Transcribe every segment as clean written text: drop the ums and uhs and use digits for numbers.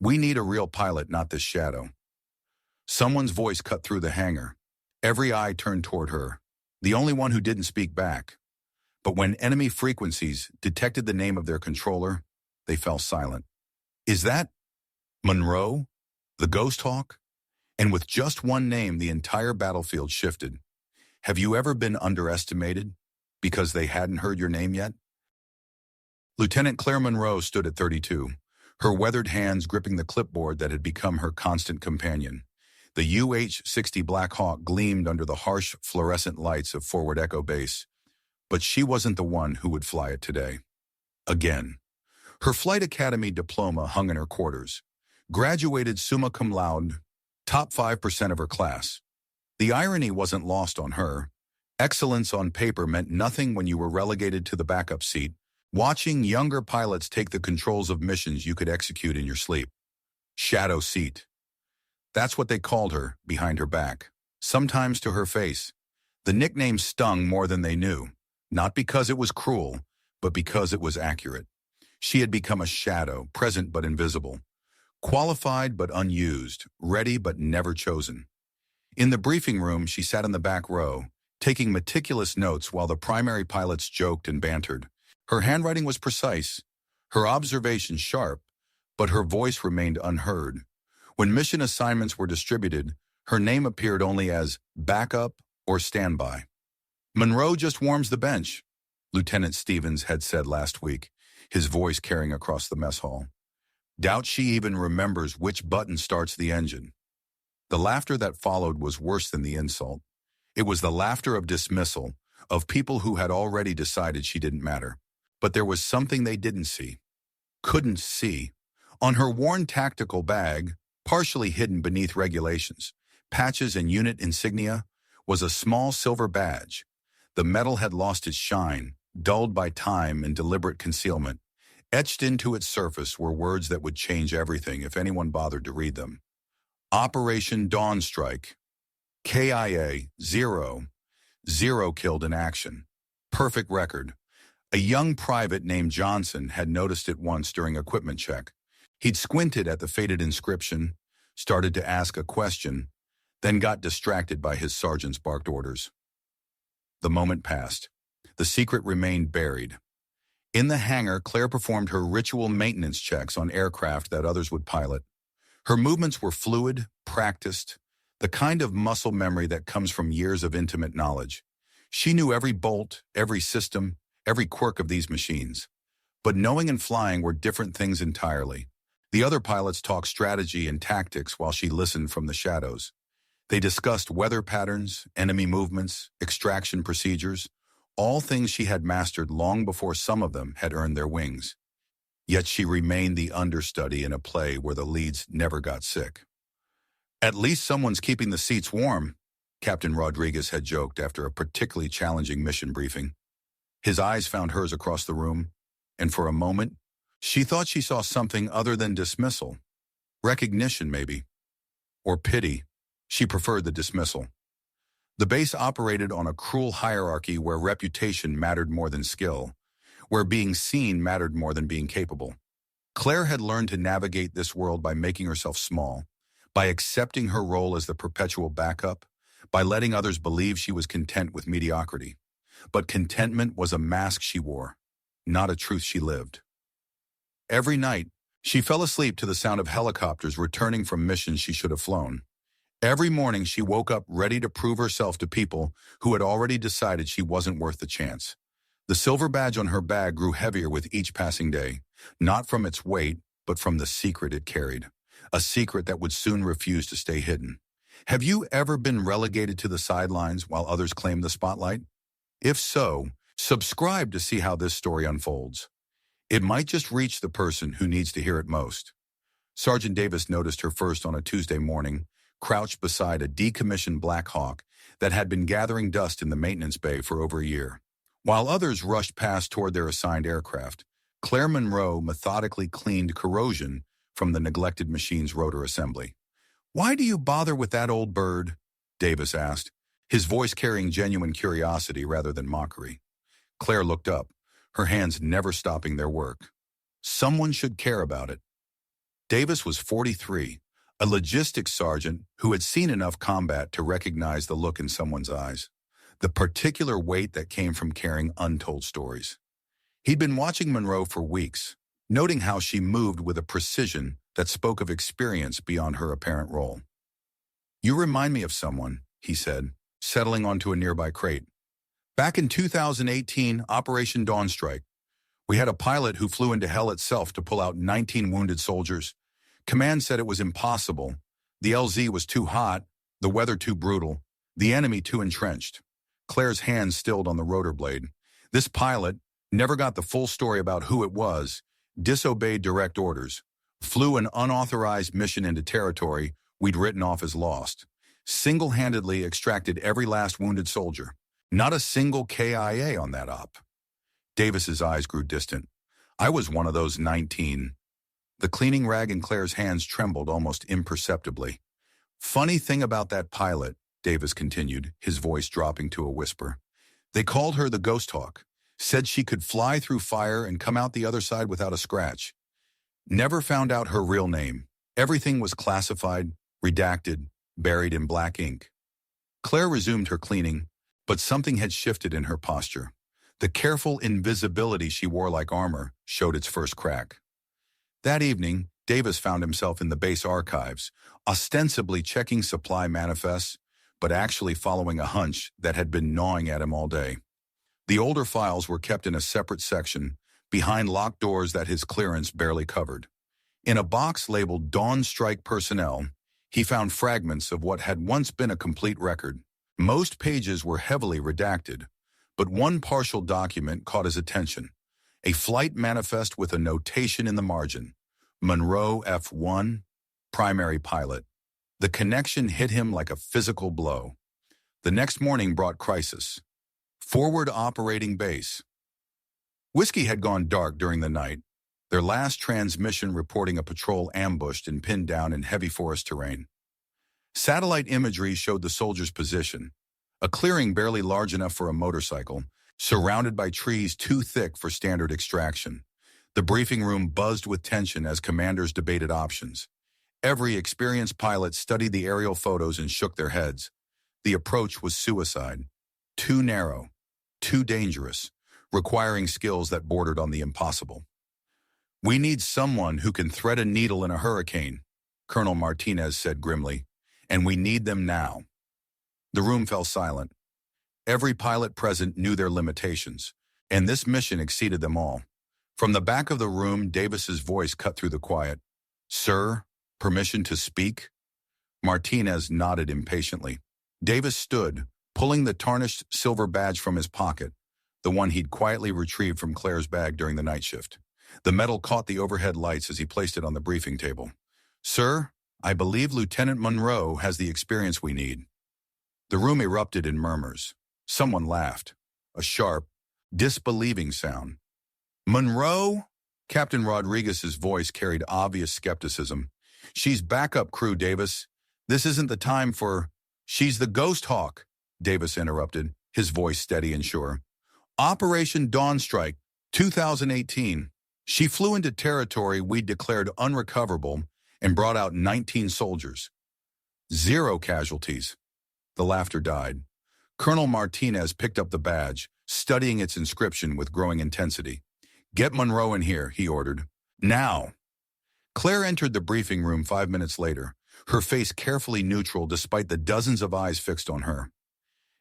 We need a real pilot, not this shadow. Someone's voice cut through the hangar. Every eye turned toward her, the only one who didn't speak back. But when enemy frequencies detected the name of their controller, they fell silent. Is that Monroe? The Ghost Hawk? And with just one name, the entire battlefield shifted. Have you ever been underestimated because they hadn't heard your name yet? Lieutenant Claire Monroe stood at 32, her weathered hands gripping the clipboard that had become her constant companion. The UH-60 Black Hawk gleamed under the harsh fluorescent lights of Forward Echo Base, but she wasn't the one who would fly it today. Again. Her Flight Academy diploma hung in her quarters. Graduated summa cum laude, top 5% of her class. The irony wasn't lost on her. Excellence on paper meant nothing when you were relegated to the backup seat, watching younger pilots take the controls of missions you could execute in your sleep. Shadow seat. That's what they called her, behind her back. Sometimes to her face. The nickname stung more than they knew, not because it was cruel, but because it was accurate. She had become a shadow, present but invisible. Qualified but unused, ready but never chosen. In the briefing room, she sat in the back row, taking meticulous notes while the primary pilots joked and bantered. Her handwriting was precise, her observations sharp, but her voice remained unheard. When mission assignments were distributed, her name appeared only as backup or standby. Monroe just warms the bench, Lieutenant Stevens had said last week, his voice carrying across the mess hall. Doubt she even remembers which button starts the engine. The laughter that followed was worse than the insult. It was the laughter of dismissal, of people who had already decided she didn't matter. But there was something they didn't see. Couldn't see. On her worn tactical bag, partially hidden beneath regulations, patches and unit insignia, was a small silver badge. The metal had lost its shine, dulled by time and deliberate concealment. Etched into its surface were words that would change everything if anyone bothered to read them. Operation Dawn Strike. KIA 0. 0 killed in action. Perfect record. A young private named Johnson had noticed it once during equipment check. He'd squinted at the faded inscription, started to ask a question, then got distracted by his sergeant's barked orders. The moment passed. The secret remained buried. In the hangar, Claire performed her ritual maintenance checks on aircraft that others would pilot. Her movements were fluid, practiced, the kind of muscle memory that comes from years of intimate knowledge. She knew every bolt, every system, every quirk of these machines. But knowing and flying were different things entirely. The other pilots talked strategy and tactics while she listened from the shadows. They discussed weather patterns, enemy movements, extraction procedures, all things she had mastered long before some of them had earned their wings. Yet she remained the understudy in a play where the leads never got sick. At least someone's keeping the seats warm, Captain Rodriguez had joked after a particularly challenging mission briefing. His eyes found hers across the room, and for a moment, she thought she saw something other than dismissal. Recognition, maybe. Or pity. She preferred the dismissal. The base operated on a cruel hierarchy where reputation mattered more than skill, where being seen mattered more than being capable. Claire had learned to navigate this world by making herself small, by accepting her role as the perpetual backup, by letting others believe she was content with mediocrity. But contentment was a mask she wore, not a truth she lived. Every night, she fell asleep to the sound of helicopters returning from missions she should have flown. Every morning, she woke up ready to prove herself to people who had already decided she wasn't worth the chance. The silver badge on her bag grew heavier with each passing day, not from its weight, but from the secret it carried, a secret that would soon refuse to stay hidden. Have you ever been relegated to the sidelines while others claim the spotlight? If so, subscribe to see how this story unfolds. It might just reach the person who needs to hear it most. Sergeant Davis noticed her first on a Tuesday morning, crouched beside a decommissioned Black Hawk that had been gathering dust in the maintenance bay for over a year. While others rushed past toward their assigned aircraft, Claire Monroe methodically cleaned corrosion from the neglected machine's rotor assembly. "Why do you bother with that old bird?" Davis asked, his voice carrying genuine curiosity rather than mockery. Claire looked up, her hands never stopping their work. Someone should care about it. Davis was 43, a logistics sergeant who had seen enough combat to recognize the look in someone's eyes, the particular weight that came from carrying untold stories. He'd been watching Monroe for weeks, noting how she moved with a precision that spoke of experience beyond her apparent role. "You remind me of someone," he said, settling onto a nearby crate. "Back in 2018, Operation Dawn Strike, we had a pilot who flew into hell itself to pull out 19 wounded soldiers. Command said it was impossible. The LZ was too hot, the weather too brutal, the enemy too entrenched." Claire's hand stilled on the rotor blade. This pilot never got the full story about who it was, disobeyed direct orders, flew an unauthorized mission into territory we'd written off as lost, single-handedly extracted every last wounded soldier. Not a single KIA on that op. Davis's eyes grew distant. "I was one of those 19. The cleaning rag in Claire's hands trembled almost imperceptibly. "Funny thing about that pilot," Davis continued, his voice dropping to a whisper. "They called her the Ghost Hawk, said she could fly through fire and come out the other side without a scratch. Never found out her real name. Everything was classified, redacted, buried in black ink." Claire resumed her cleaning, but something had shifted in her posture. The careful invisibility she wore like armor showed its first crack. That evening, Davis found himself in the base archives, ostensibly checking supply manifests, but actually following a hunch that had been gnawing at him all day. The older files were kept in a separate section, behind locked doors that his clearance barely covered. In a box labeled Dawn Strike Personnel, he found fragments of what had once been a complete record. Most pages were heavily redacted, but one partial document caught his attention. A flight manifest with a notation in the margin. Monroe F1, primary pilot. The connection hit him like a physical blow. The next morning brought crisis. Forward operating base. Whiskey had gone dark during the night, their last transmission reporting a patrol ambushed and pinned down in heavy forest terrain. Satellite imagery showed the soldiers' position, a clearing barely large enough for a motorcycle, surrounded by trees too thick for standard extraction. The briefing room buzzed with tension as commanders debated options. Every experienced pilot studied the aerial photos and shook their heads. The approach was suicide. Too narrow, too dangerous, requiring skills that bordered on the impossible. "We need someone who can thread a needle in a hurricane," Colonel Martinez said grimly, "and we need them now." The room fell silent. Every pilot present knew their limitations, and this mission exceeded them all. From the back of the room, Davis's voice cut through the quiet. "Sir, permission to speak?" Martinez nodded impatiently. Davis stood, pulling the tarnished silver badge from his pocket, the one he'd quietly retrieved from Claire's bag during the night shift. The metal caught the overhead lights as he placed it on the briefing table. "Sir, I believe Lieutenant Monroe has the experience we need." The room erupted in murmurs. Someone laughed, a sharp, disbelieving sound. "Monroe?" Captain Rodriguez's voice carried obvious skepticism. "She's backup crew, Davis. This isn't the time for—" "She's the Ghost Hawk," Davis interrupted, his voice steady and sure. "Operation Dawn Strike, 2018. She flew into territory we'd declared unrecoverable and brought out 19 soldiers. 0 casualties." The laughter died. Colonel Martinez picked up the badge, studying its inscription with growing intensity. "Get Monroe in here," he ordered. "Now." Claire entered the briefing room 5 minutes later, her face carefully neutral despite the dozens of eyes fixed on her.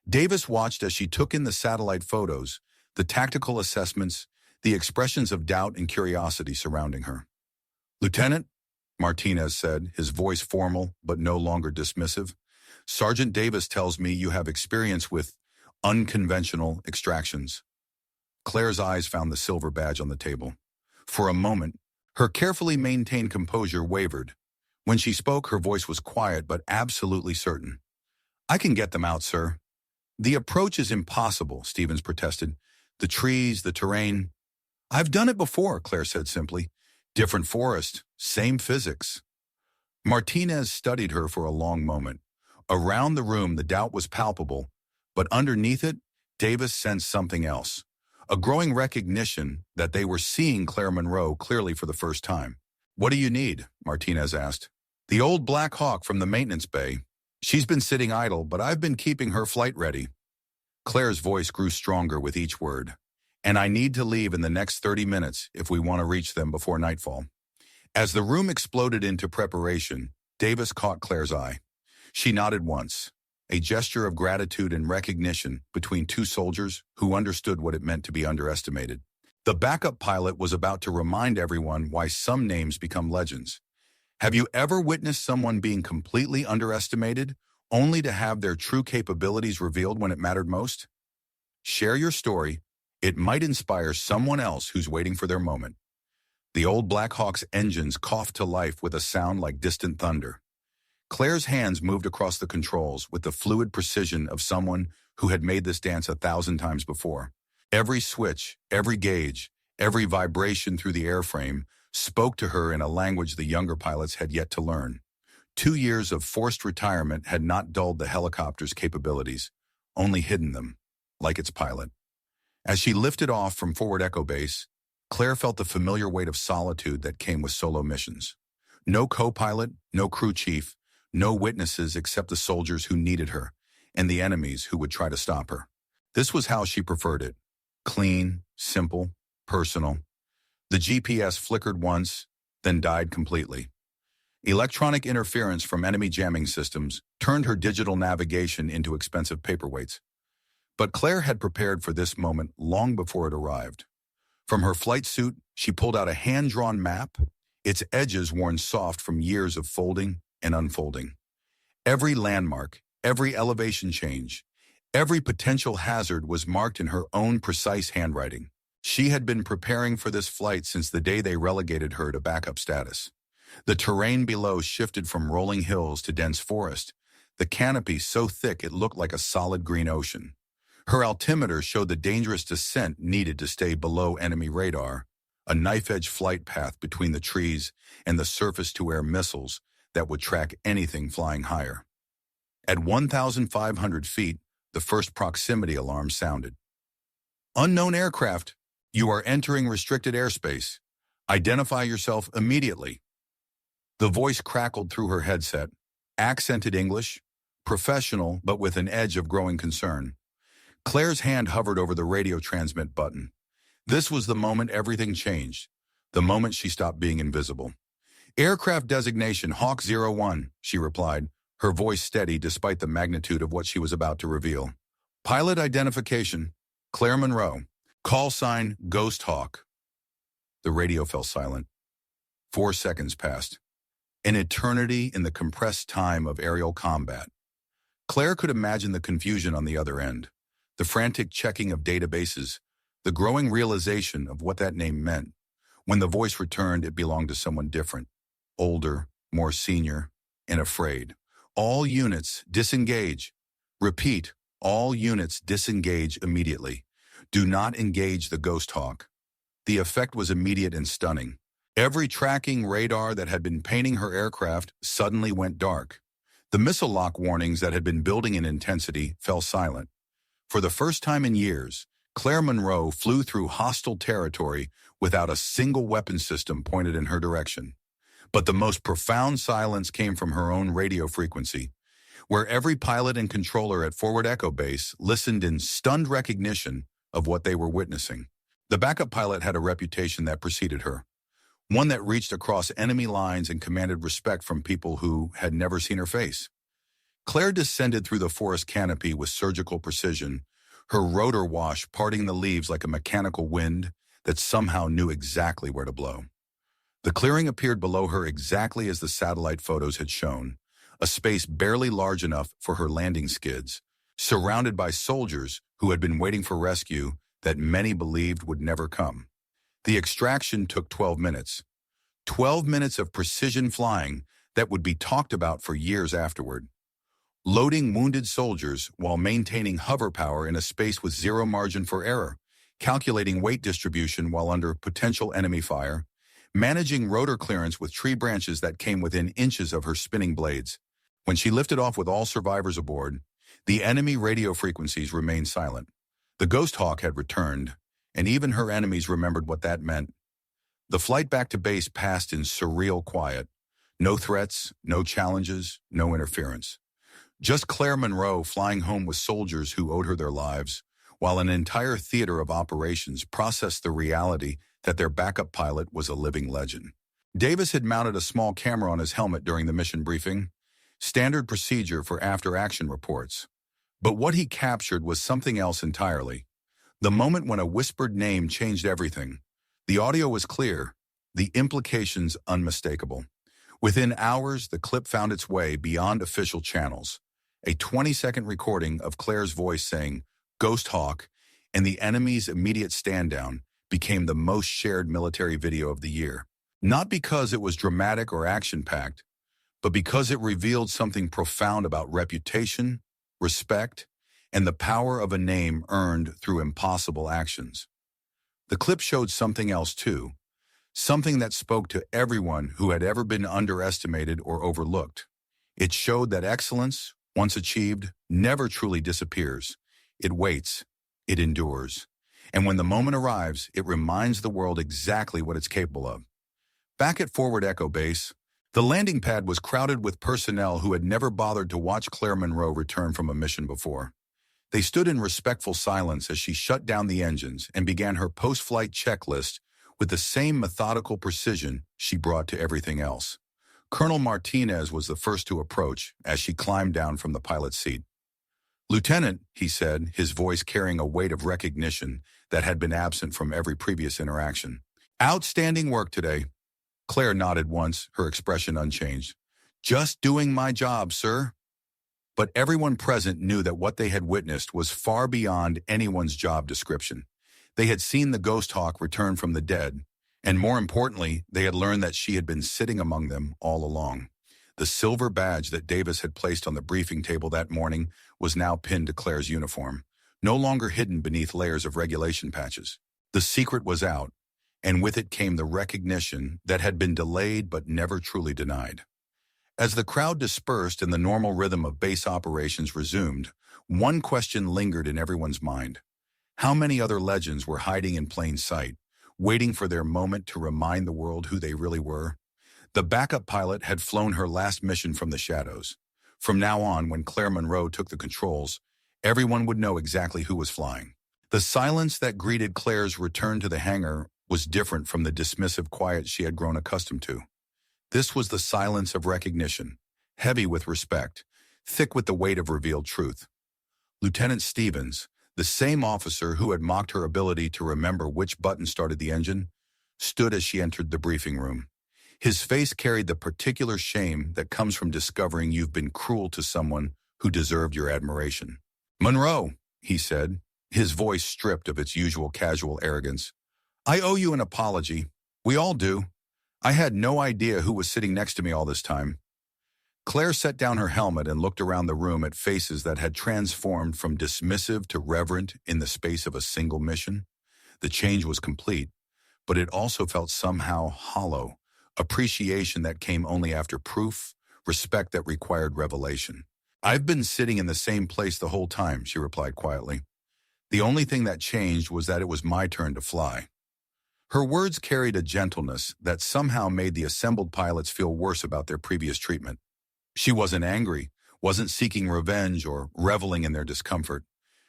Davis watched as she took in the satellite photos, the tactical assessments, the expressions of doubt and curiosity surrounding her. "Lieutenant," Martinez said, his voice formal but no longer dismissive, "Sergeant Davis tells me you have experience with unconventional extractions." Claire's eyes found the silver badge on the table. For a moment, her carefully maintained composure wavered. When she spoke, her voice was quiet but absolutely certain. "I can get them out, sir." "The approach is impossible," Stevens protested. "The trees, the terrain." "I've done it before," Claire said simply. "Different forest, same physics." Martinez studied her for a long moment. Around the room, the doubt was palpable, but underneath it, Davis sensed something else. A growing recognition that they were seeing Claire Monroe clearly for the first time. "What do you need?" Martinez asked. "The old Black Hawk from the maintenance bay. She's been sitting idle, but I've been keeping her flight ready." Claire's voice grew stronger with each word. "And I need to leave in the next 30 minutes if we want to reach them before nightfall." As the room exploded into preparation, Davis caught Claire's eye. She nodded once, a gesture of gratitude and recognition between two soldiers who understood what it meant to be underestimated. The backup pilot was about to remind everyone why some names become legends. Have you ever witnessed someone being completely underestimated, only to have their true capabilities revealed when it mattered most? Share your story. It might inspire someone else who's waiting for their moment. The old Black Hawk's engines coughed to life with a sound like distant thunder. Claire's hands moved across the controls with the fluid precision of someone who had made this dance 1,000 times before. Every switch, every gauge, every vibration through the airframe spoke to her in a language the younger pilots had yet to learn. 2 years of forced retirement had not dulled the helicopter's capabilities, only hidden them, like its pilot. As she lifted off from Forward Echo Base, Claire felt the familiar weight of solitude that came with solo missions. No co-pilot, no crew chief, no witnesses except the soldiers who needed her, and the enemies who would try to stop her. This was how she preferred it. Clean, simple, personal. The GPS flickered once, then died completely. Electronic interference from enemy jamming systems turned her digital navigation into expensive paperweights. But Claire had prepared for this moment long before it arrived. From her flight suit, she pulled out a hand-drawn map, its edges worn soft from years of folding and unfolding. Every landmark, every elevation change, every potential hazard was marked in her own precise handwriting. She had been preparing for this flight since the day they relegated her to backup status. The terrain below shifted from rolling hills to dense forest, the canopy so thick it looked like a solid green ocean. Her altimeter showed the dangerous descent needed to stay below enemy radar, a knife-edge flight path between the trees and the surface-to-air missiles that would track anything flying higher. At 1,500 feet, the first proximity alarm sounded. "Unknown aircraft, you are entering restricted airspace. Identify yourself immediately." The voice crackled through her headset, accented English, professional but with an edge of growing concern. Claire's hand hovered over the radio transmit button. This was the moment everything changed, the moment she stopped being invisible. "Aircraft designation Hawk 01, she replied, her voice steady despite the magnitude of what she was about to reveal. "Pilot identification, Claire Monroe. Call sign, Ghost Hawk." The radio fell silent. 4 seconds passed. An eternity in the compressed time of aerial combat. Claire could imagine the confusion on the other end, the frantic checking of databases, the growing realization of what that name meant. When the voice returned, it belonged to someone different, older, more senior, and afraid. "All units, disengage. Repeat, all units disengage immediately. Do not engage the Ghost Hawk." The effect was immediate and stunning. Every tracking radar that had been painting her aircraft suddenly went dark. The missile lock warnings that had been building in intensity fell silent. For the first time in years, Claire Monroe flew through hostile territory without a single weapon system pointed in her direction. But the most profound silence came from her own radio frequency, where every pilot and controller at Forward Echo Base listened in stunned recognition of what they were witnessing. The backup pilot had a reputation that preceded her, one that reached across enemy lines and commanded respect from people who had never seen her face. Claire descended through the forest canopy with surgical precision, her rotor wash parting the leaves like a mechanical wind that somehow knew exactly where to blow. The clearing appeared below her exactly as the satellite photos had shown, a space barely large enough for her landing skids, surrounded by soldiers who had been waiting for rescue that many believed would never come. The extraction took 12 minutes. 12 minutes of precision flying that would be talked about for years afterward. Loading wounded soldiers while maintaining hover power in a space with zero margin for error, calculating weight distribution while under potential enemy fire, managing rotor clearance with tree branches that came within inches of her spinning blades. When she lifted off with all survivors aboard, the enemy radio frequencies remained silent. The Ghost Hawk had returned, and even her enemies remembered what that meant. The flight back to base passed in surreal quiet. No threats, no challenges, no interference. Just Claire Monroe flying home with soldiers who owed her their lives, while an entire theater of operations processed the reality that their backup pilot was a living legend. Davis had mounted a small camera on his helmet during the mission briefing, standard procedure for after-action reports. But what he captured was something else entirely. The moment when a whispered name changed everything. The audio was clear, the implications unmistakable. Within hours, the clip found its way beyond official channels. A 20-second recording of Claire's voice saying, "Ghost Hawk," and the enemy's immediate stand-down became the most shared military video of the year. Not because it was dramatic or action-packed, but because it revealed something profound about reputation, respect, and the power of a name earned through impossible actions. The clip showed something else too, something that spoke to everyone who had ever been underestimated or overlooked. It showed that excellence, once achieved, never truly disappears. It waits, it endures, and when the moment arrives, it reminds the world exactly what it's capable of. Back at Forward Echo Base, the landing pad was crowded with personnel who had never bothered to watch Claire Monroe return from a mission before. They stood in respectful silence as she shut down the engines and began her post-flight checklist with the same methodical precision she brought to everything else. Colonel Martinez was the first to approach as she climbed down from the pilot's seat. "Lieutenant," he said, his voice carrying a weight of recognition that had been absent from every previous interaction. "Outstanding work today." Claire nodded once, her expression unchanged. "Just doing my job, sir." But everyone present knew that what they had witnessed was far beyond anyone's job description. They had seen the Ghost Hawk return from the dead, and more importantly, they had learned that she had been sitting among them all along. The silver badge that Davis had placed on the briefing table that morning was now pinned to Claire's uniform, no longer hidden beneath layers of regulation patches. The secret was out, and with it came the recognition that had been delayed but never truly denied. As the crowd dispersed and the normal rhythm of base operations resumed, one question lingered in everyone's mind. How many other legends were hiding in plain sight, waiting for their moment to remind the world who they really were? The backup pilot had flown her last mission from the shadows. From now on, when Claire Monroe took the controls, everyone would know exactly who was flying. The silence that greeted Claire's return to the hangar was different from the dismissive quiet she had grown accustomed to. This was the silence of recognition, heavy with respect, thick with the weight of revealed truth. Lieutenant Stevens, the same officer who had mocked her ability to remember which button started the engine, stood as she entered the briefing room. His face carried the particular shame that comes from discovering you've been cruel to someone who deserved your admiration. "Monroe," he said, his voice stripped of its usual casual arrogance, "I owe you an apology. We all do. I had no idea who was sitting next to me all this time." Claire set down her helmet and looked around the room at faces that had transformed from dismissive to reverent in the space of a single mission. The change was complete, but it also felt somehow hollow, appreciation that came only after proof, respect that required revelation. "I've been sitting in the same place the whole time," she replied quietly. "The only thing that changed was that it was my turn to fly." Her words carried a gentleness that somehow made the assembled pilots feel worse about their previous treatment. She wasn't angry, wasn't seeking revenge or reveling in their discomfort.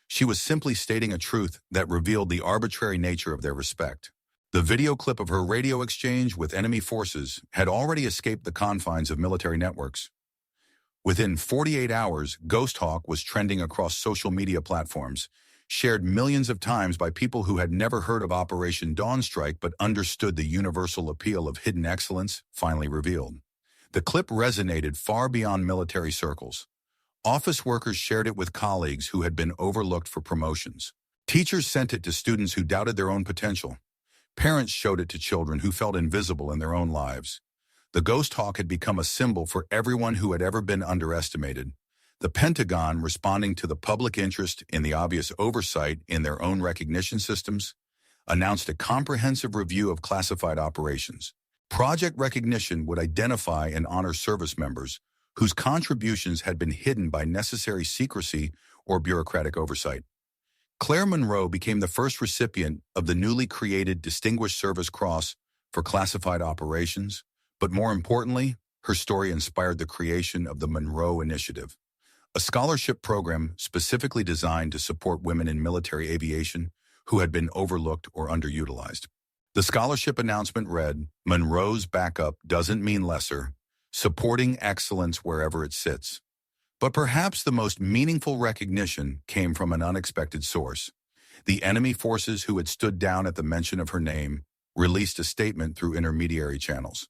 She was simply stating a truth that revealed the arbitrary nature of their respect. The video clip of her radio exchange with enemy forces had already escaped the confines of military networks. Within 48 hours, Ghost Hawk was trending across social media platforms, shared millions of times by people who had never heard of Operation Dawnstrike but understood the universal appeal of hidden excellence finally revealed. The clip resonated far beyond military circles. Office workers shared it with colleagues who had been overlooked for promotions. Teachers sent it to students who doubted their own potential. Parents showed it to children who felt invisible in their own lives. The Ghost Hawk had become a symbol for everyone who had ever been underestimated. The Pentagon, responding to the public interest in the obvious oversight in their own recognition systems, announced a comprehensive review of classified operations. Project Recognition would identify and honor service members whose contributions had been hidden by necessary secrecy or bureaucratic oversight. Claire Monroe became the first recipient of the newly created Distinguished Service Cross for classified operations, but more importantly, her story inspired the creation of the Monroe Initiative, a scholarship program specifically designed to support women in military aviation who had been overlooked or underutilized. The scholarship announcement read, "Monroe's backup doesn't mean lesser, supporting excellence wherever it sits." But perhaps the most meaningful recognition came from an unexpected source. The enemy forces who had stood down at the mention of her name released a statement through intermediary channels,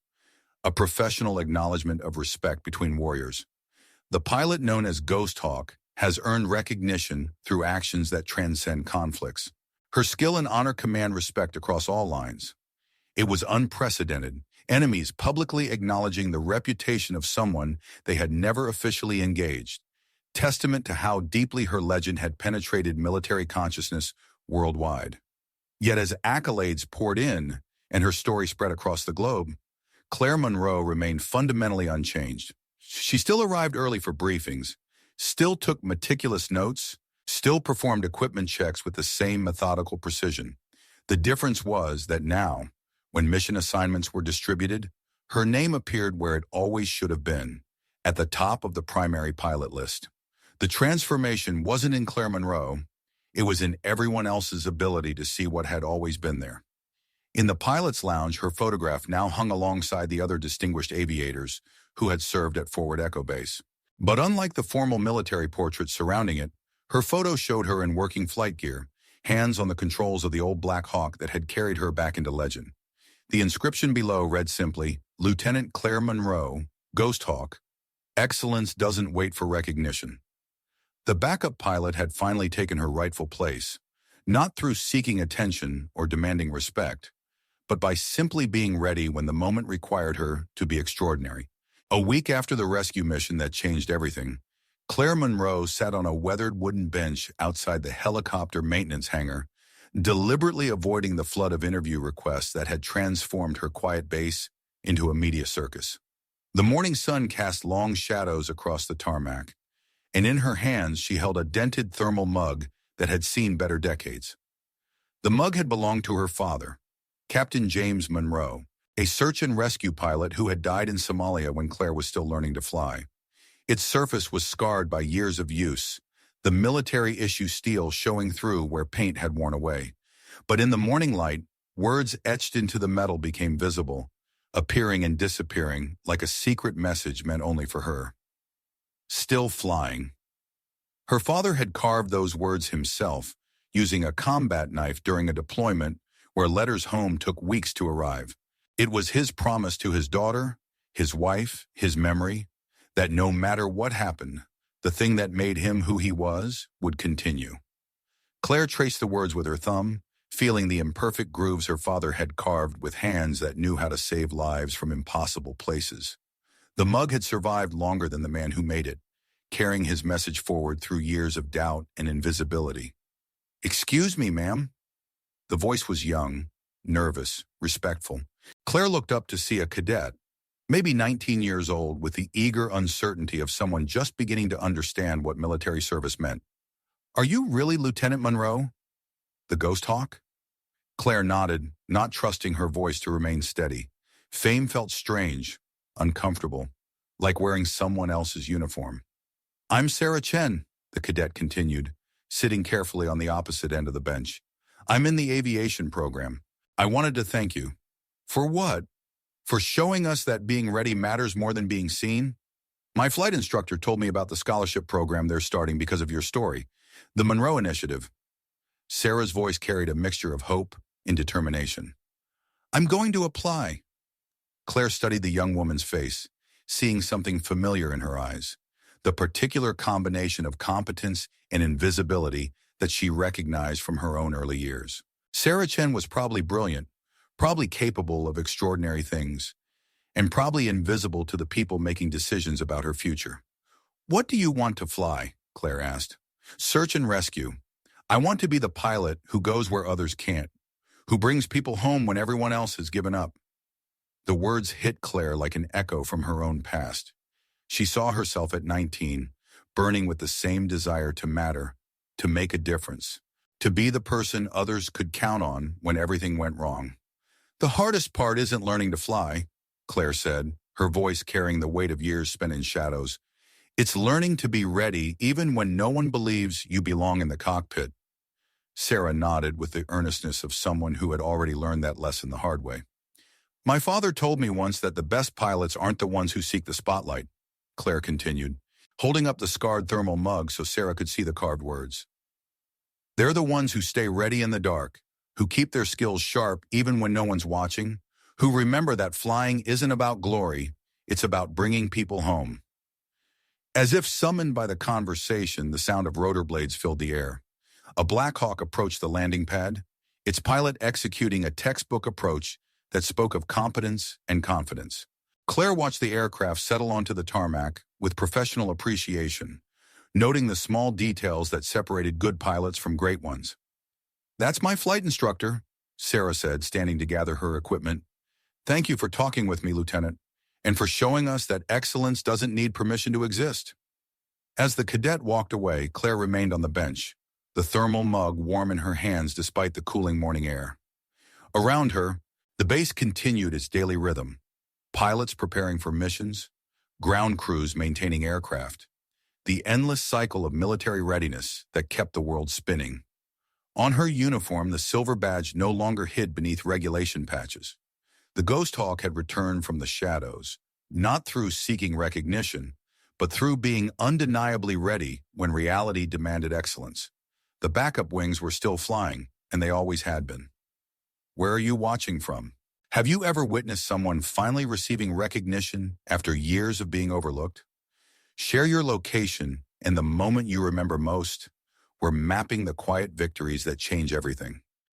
a professional acknowledgement of respect between warriors. The pilot known as Ghost Hawk has earned recognition through actions that transcend conflicts. Her skill and honor command respect across all lines. It was unprecedented, enemies publicly acknowledging the reputation of someone they had never officially engaged, testament to how deeply her legend had penetrated military consciousness worldwide. Yet as accolades poured in and her story spread across the globe, Claire Monroe remained fundamentally unchanged. She still arrived early for briefings, still took meticulous notes, still performed equipment checks with the same methodical precision. The difference was that now, when mission assignments were distributed, her name appeared where it always should have been, at the top of the primary pilot list. The transformation wasn't in Claire Monroe, it was in everyone else's ability to see what had always been there. In the pilot's lounge, her photograph now hung alongside the other distinguished aviators who had served at Forward Echo Base. But unlike the formal military portraits surrounding it, her photo showed her in working flight gear, hands on the controls of the old Black Hawk that had carried her back into legend. The inscription below read simply, "Lieutenant Claire Monroe, Ghost Hawk, excellence doesn't wait for recognition." The backup pilot had finally taken her rightful place, not through seeking attention or demanding respect, but by simply being ready when the moment required her to be extraordinary. A week after the rescue mission that changed everything, Claire Monroe sat on a weathered wooden bench outside the helicopter maintenance hangar, deliberately avoiding the flood of interview requests that had transformed her quiet base into a media circus. The morning sun cast long shadows across the tarmac, and in her hands she held a dented thermal mug that had seen better decades. The mug had belonged to her father, Captain James Monroe, a search and rescue pilot who had died in Somalia when Claire was still learning to fly. Its surface was scarred by years of use, the military-issue steel showing through where paint had worn away. But in the morning light, words etched into the metal became visible, appearing and disappearing like a secret message meant only for her. Still flying. Her father had carved those words himself, using a combat knife during a deployment where letters home took weeks to arrive. It was his promise to his daughter, his wife, his memory, that no matter what happened, the thing that made him who he was would continue. Claire traced the words with her thumb, feeling the imperfect grooves her father had carved with hands that knew how to save lives from impossible places. The mug had survived longer than the man who made it, carrying his message forward through years of doubt and invisibility. "Excuse me, ma'am." The voice was young, nervous, respectful. Claire looked up to see a cadet, maybe 19 years old, with the eager uncertainty of someone just beginning to understand what military service meant. "Are you really Lieutenant Monroe? The Ghost Hawk?" Claire nodded, not trusting her voice to remain steady. Fame felt strange, uncomfortable, like wearing someone else's uniform. "I'm Sarah Chen," the cadet continued, sitting carefully on the opposite end of the bench. "I'm in the aviation program. I wanted to thank you." "For what?" "For showing us that being ready matters more than being seen. My flight instructor told me about the scholarship program they're starting because of your story, the Monroe Initiative." Sarah's voice carried a mixture of hope and determination. "I'm going to apply." Claire studied the young woman's face, seeing something familiar in her eyes, the particular combination of competence and invisibility that she recognized from her own early years. Sarah Chen was probably brilliant, probably capable of extraordinary things, and probably invisible to the people making decisions about her future. "What do you want to fly?" Claire asked. "Search and rescue. I want to be the pilot who goes where others can't, who brings people home when everyone else has given up." The words hit Claire like an echo from her own past. She saw herself at 19, burning with the same desire to matter, to make a difference, to be the person others could count on when everything went wrong. The hardest part isn't learning to fly, Claire said, her voice carrying the weight of years spent in shadows. It's learning to be ready even when no one believes you belong in the cockpit. Sarah nodded with the earnestness of someone who had already learned that lesson the hard way. My father told me once that the best pilots aren't the ones who seek the spotlight, Claire continued, holding up the scarred thermal mug so Sarah could see the carved words. They're the ones who stay ready in the dark, who keep their skills sharp even when no one's watching, who remember that flying isn't about glory, it's about bringing people home. As if summoned by the conversation, the sound of rotor blades filled the air. A Black Hawk approached the landing pad, its pilot executing a textbook approach that spoke of competence and confidence. Claire watched the aircraft settle onto the tarmac with professional appreciation, noting the small details that separated good pilots from great ones. That's my flight instructor, Sarah said, standing to gather her equipment. Thank you for talking with me, Lieutenant, and for showing us that excellence doesn't need permission to exist. As the cadet walked away, Claire remained on the bench, the thermal mug warm in her hands despite the cooling morning air. Around her, the base continued its daily rhythm, pilots preparing for missions, ground crews maintaining aircraft, the endless cycle of military readiness that kept the world spinning. On her uniform, the silver badge no longer hid beneath regulation patches. The Ghost Hawk had returned from the shadows, not through seeking recognition, but through being undeniably ready when reality demanded excellence. The backup wings were still flying, and they always had been. Where are you watching from? Have you ever witnessed someone finally receiving recognition after years of being overlooked? Share your location and the moment you remember most. We're mapping the quiet victories that change everything.